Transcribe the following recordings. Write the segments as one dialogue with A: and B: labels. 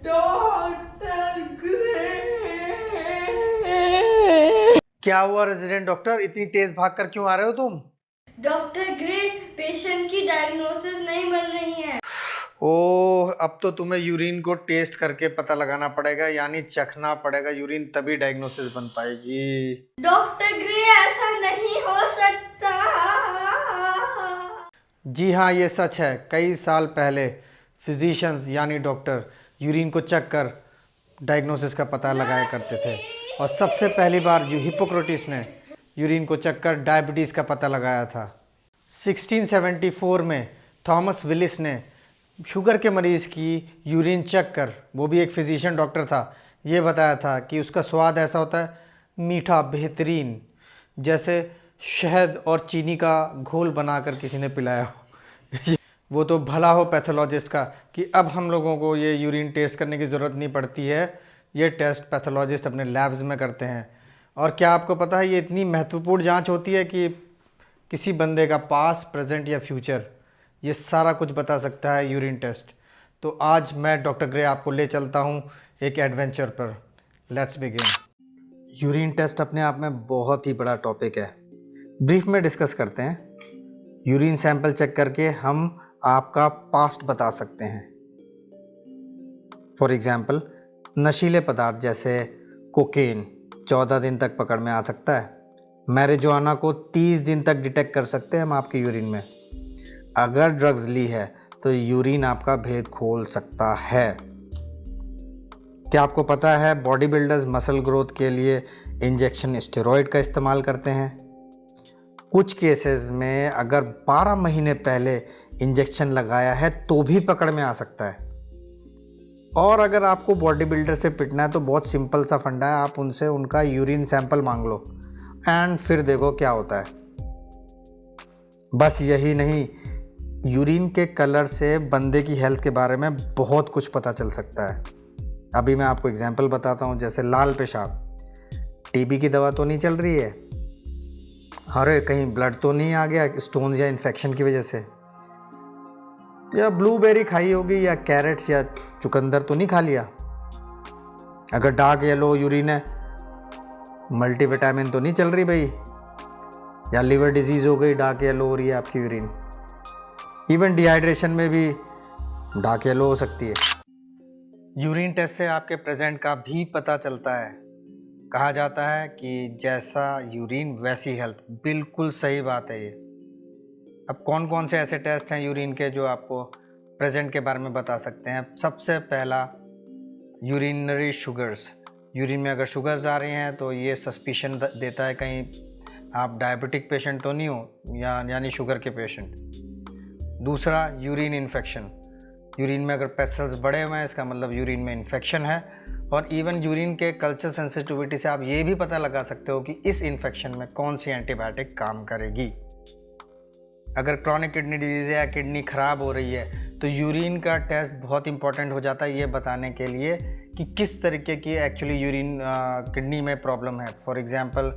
A: Doctor grey.
B: क्या हुआ resident doctor, इतनी तेज भागकर क्यों आ रहे हो तुम?
A: डॉक्टर ग्रे, पेशेंट की डायग्नोसिस नहीं बन रही है।
B: ओह, अब तो तुम्हें यूरिन को टेस्ट करके पता लगाना पड़ेगा, यानी चखना पड़ेगा यूरिन, तभी डायग्नोसिस बन पाएगी।
A: डॉक्टर ग्रे, ऐसा नहीं हो सकता।
B: जी हाँ, ये सच है। कई साल पहले फिजिशियंस यानी डॉक्टर यूरिन को चख कर डायग्नोसिस का पता लगाया करते थे, और सबसे पहली बार जो हिप्पोक्रेटिस ने यूरिन को चख कर डायबिटीज़ का पता लगाया था। 1674 में थॉमस विलिस ने शुगर के मरीज़ की यूरिन चख कर, वो भी एक फिजिशियन डॉक्टर था, ये बताया था कि उसका स्वाद ऐसा होता है मीठा बेहतरीन, जैसे शहद और चीनी का घोल बनाकर किसी ने पिलाया हो। वो तो भला हो पैथोलॉजिस्ट का कि अब हम लोगों को ये यूरिन टेस्ट करने की ज़रूरत नहीं पड़ती है, ये टेस्ट पैथोलॉजिस्ट अपने लैब्स में करते हैं। और क्या आपको पता है ये इतनी महत्वपूर्ण जांच होती है कि किसी बंदे का पास्ट, प्रेजेंट या फ्यूचर, ये सारा कुछ बता सकता है यूरिन टेस्ट। तो आज मैं डॉक्टर ग्रे आपको ले चलता हूँ एक एडवेंचर पर। Let's begin. यूरिन टेस्ट अपने आप में बहुत ही बड़ा टॉपिक है, ब्रीफ में डिस्कस करते हैं। यूरिन सैंपल चेक करके हम आपका पास्ट बता सकते हैं। फॉर एग्जांपल, नशीले पदार्थ जैसे कोकेन 14 दिन तक पकड़ में आ सकता है। मैरिजुआना को 30 दिन तक डिटेक्ट कर सकते हैं हम आपके यूरिन में। अगर ड्रग्स ली है तो यूरिन आपका भेद खोल सकता है। क्या आपको पता है बॉडी बिल्डर्स मसल ग्रोथ के लिए इंजेक्शन स्टेरॉयड का इस्तेमाल करते हैं? कुछ केसेस में अगर 12 महीने पहले इंजेक्शन लगाया है तो भी पकड़ में आ सकता है। और अगर आपको बॉडी बिल्डर से पिटना है तो बहुत सिंपल सा फंडा है, आप उनसे उनका यूरिन सैंपल मांग लो एंड फिर देखो क्या होता है। बस यही नहीं, यूरिन के कलर से बंदे की हेल्थ के बारे में बहुत कुछ पता चल सकता है। अभी मैं आपको एग्जांपल बताता हूँ, जैसे लाल पेशाब, टीबी की दवा तो नहीं चल रही है? अरे कहीं ब्लड तो नहीं आ गया स्टोन्स या इन्फेक्शन की वजह से? या ब्लूबेरी खाई होगी, या कैरेट्स या चुकंदर तो नहीं खा लिया? अगर डार्क येलो यूरिन है, मल्टीविटामिन तो नहीं चल रही भाई? या लिवर डिजीज़ हो गई, डार्क येलो हो रही है आपकी यूरिन? इवन डिहाइड्रेशन में भी डार्क येलो हो सकती है। यूरिन टेस्ट से आपके प्रेजेंट का भी पता चलता है। कहा जाता है कि जैसा यूरिन वैसी हेल्थ, बिल्कुल सही बात है ये। अब कौन कौन से ऐसे टेस्ट हैं यूरिन के जो आपको प्रेजेंट के बारे में बता सकते हैं? सबसे पहला, यूरिनरी शुगर्स। यूरिन में अगर शुगर्स आ रही हैं तो ये सस्पिशन देता है कहीं आप डायबिटिक पेशेंट तो नहीं हो, यानी शुगर के पेशेंट। दूसरा, यूरिन इन्फेक्शन। यूरिन में अगर पेसल्स बढ़े हुए हैं, इसका मतलब यूरिन में इन्फेक्शन है। और इवन यूरिन के कल्चर सेंसिटिविटी से आप ये भी पता लगा सकते हो कि इस इन्फेक्शन में कौन सी एंटीबायोटिक काम करेगी। अगर क्रॉनिक किडनी डिजीज़ है या किडनी ख़राब हो रही है तो यूरिन का टेस्ट बहुत इंपॉर्टेंट हो जाता है ये बताने के लिए कि किस तरीके की एक्चुअली यूरिन किडनी में प्रॉब्लम है। फॉर एग्जांपल,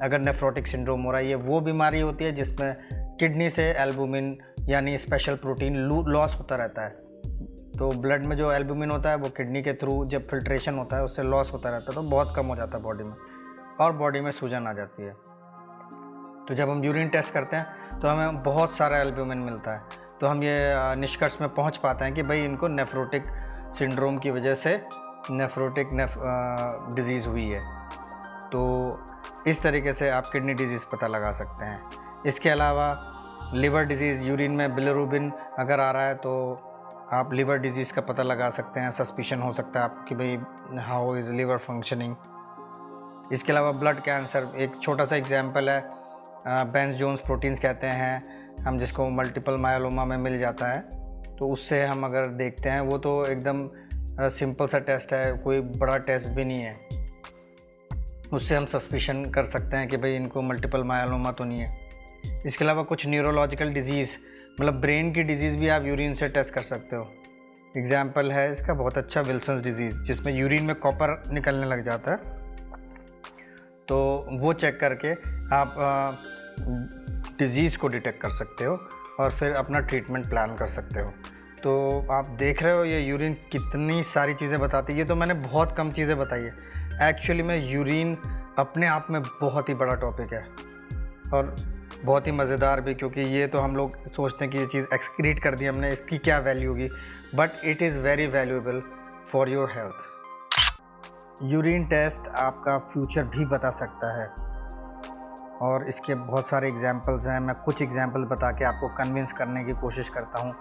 B: अगर नेफ्रोटिक सिंड्रोम हो रहा है, ये वो बीमारी होती है जिसमें किडनी से एल्बुमिन यानी स्पेशल प्रोटीन लॉस होता रहता है। तो ब्लड में जो एल्बुमिन होता है वो किडनी के थ्रू जब फिल्ट्रेशन होता है उससे लॉस होता रहता है, तो बहुत कम हो जाता है बॉडी में, और बॉडी में सूजन आ जाती है। तो जब हम यूरिन टेस्ट करते हैं तो हमें बहुत सारा एल्ब्यूमिन मिलता है, तो हम ये निष्कर्ष में पहुंच पाते हैं कि भाई इनको नेफ्रोटिक सिंड्रोम की वजह से नेफ्रोटिक डिजीज़ हुई है। तो इस तरीके से आप किडनी डिजीज़ पता लगा सकते हैं। इसके अलावा लिवर डिजीज़, यूरिन में बिलिरुबिन अगर आ रहा है तो आप लिवर डिजीज़ का पता लगा सकते हैं। सस्पिशन हो सकता है आप कि भाई हाउ इज़ लिवर फंक्शनिंग। इसके अलावा ब्लड कैंसर एक छोटा सा एग्जांपल है, बेंज जोन्स प्रोटीन्स कहते हैं हम, जिसको मल्टीपल मायोलोमा में मिल जाता है। तो उससे हम अगर देखते हैं, वो तो एकदम सिंपल सा टेस्ट है, कोई बड़ा टेस्ट भी नहीं है, उससे हम सस्पिशन कर सकते हैं कि भाई इनको मल्टीपल मायोलोमा तो नहीं है। इसके अलावा कुछ न्यूरोलॉजिकल डिजीज़, मतलब ब्रेन की डिजीज़ भी आप यूरिन से टेस्ट कर सकते हो। एग्जाम्पल है इसका बहुत अच्छा विल्सन्स डिजीज़, जिसमें यूरिन में कॉपर निकलने लग जाता है। तो वो चेक करके आप डिज़ीज़ को डिटेक्ट कर सकते हो और फिर अपना ट्रीटमेंट प्लान कर सकते हो। तो आप देख रहे हो ये यूरिन कितनी सारी चीज़ें बताती है। ये तो मैंने बहुत कम चीज़ें बताई है। एक्चुअली में यूरिन अपने आप में बहुत ही बड़ा टॉपिक है और बहुत ही मज़ेदार भी, क्योंकि ये तो हम लोग सोचते हैं कि ये चीज़ एक्सक्रीट कर दी हमने, इसकी क्या वैल्यू होगी, but it is very valuable for your health. Urine test आपका फ्यूचर भी बता सकता है और इसके बहुत सारे एग्जांपल्स हैं। मैं कुछ एग्जांपल बता के आपको कन्विंस करने की कोशिश करता हूँ।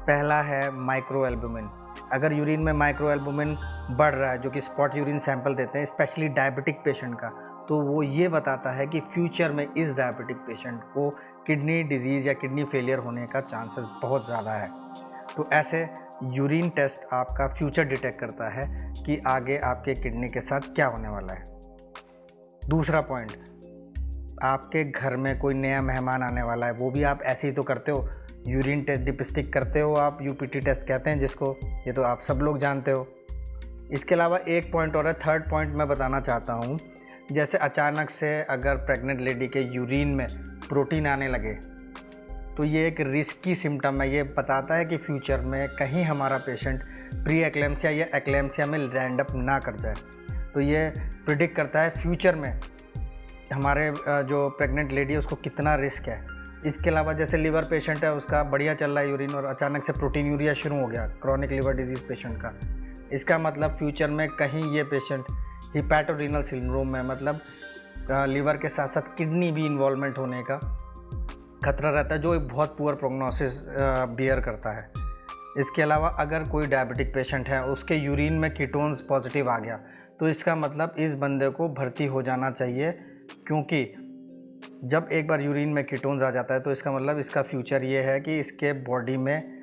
B: पहला है माइक्रो एल्बुमिन। अगर यूरिन में माइक्रो एल्बुमिन बढ़ रहा है, जो कि स्पॉट यूरिन सैंपल देते हैं स्पेशली डायबिटिक पेशेंट का, तो वो ये बताता है कि फ्यूचर में इस डायबिटिक पेशेंट को किडनी डिजीज़ या किडनी फेलियर होने का चांसेस बहुत ज़्यादा है। तो ऐसे यूरिन टेस्ट आपका फ्यूचर डिटेक्ट करता है कि आगे आपके किडनी के साथ क्या होने वाला है। दूसरा पॉइंट, आपके घर में कोई नया मेहमान आने वाला है, वो भी आप ऐसे ही तो करते हो, यूरिन टेस्ट डिपिस्टिक करते हो आप, यूपीटी टेस्ट कहते हैं जिसको, ये तो आप सब लोग जानते हो। इसके अलावा एक पॉइंट और है, थर्ड पॉइंट मैं बताना चाहता हूँ। जैसे अचानक से अगर प्रेग्नेंट लेडी के यूरिन में प्रोटीन आने लगे तो ये एक रिस्की सिम्टम है। ये बताता है कि फ्यूचर में कहीं हमारा पेशेंट प्री एक्लेम्सिया या एक्लेम्सिया में लैंड अप ना कर जाए। तो ये प्रिडिक्ट करता है फ्यूचर में हमारे जो प्रेग्नेंट लेडी है उसको कितना रिस्क है। इसके अलावा जैसे लीवर पेशेंट है, उसका बढ़िया चल रहा है यूरिन और अचानक से प्रोटीन यूरिया शुरू हो गया, क्रॉनिक लीवर डिजीज़ पेशेंट का, इसका मतलब फ्यूचर में कहीं ये पेशेंट हिपैटोरीनल सिंड्रोम में, मतलब लीवर के साथ साथ किडनी भी इन्वॉल्वमेंट होने का खतरा रहता है, जो एक बहुत पुअर प्रोग्नोसिस बियर करता है। इसके अलावा अगर कोई डायबिटिक पेशेंट है, उसके यूरिन में कीटोन्स पॉजिटिव आ गया, तो इसका मतलब इस बंदे को भर्ती हो जाना चाहिए, क्योंकि जब एक बार यूरिन में कीटोन्स आ जाता है तो इसका मतलब इसका फ्यूचर ये है कि इसके बॉडी में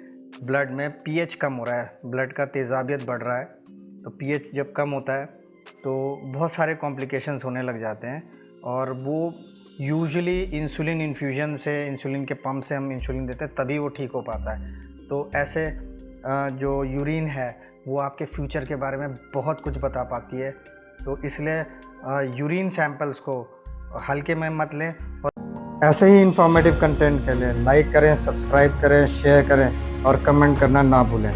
B: ब्लड में पीएच कम हो रहा है, ब्लड का तेज़ाबियत बढ़ रहा है। तो पीएच जब कम होता है तो बहुत सारे कॉम्प्लिकेशंस होने लग जाते हैं और वो यूजुअली इंसुलिन इन्फ्यूजन से, इंसुलिन के पंप से हम इंसुलिन देते हैं तभी वो ठीक हो पाता है। तो ऐसे जो यूरिन है वो आपके फ्यूचर के बारे में बहुत कुछ बता पाती है। तो इसलिए यूरिन सैंपल्स को हल्के में मत लें। और ऐसे ही इंफॉर्मेटिव कंटेंट के लिए लाइक करें, सब्सक्राइब करें, शेयर करें और कमेंट करना ना भूलें।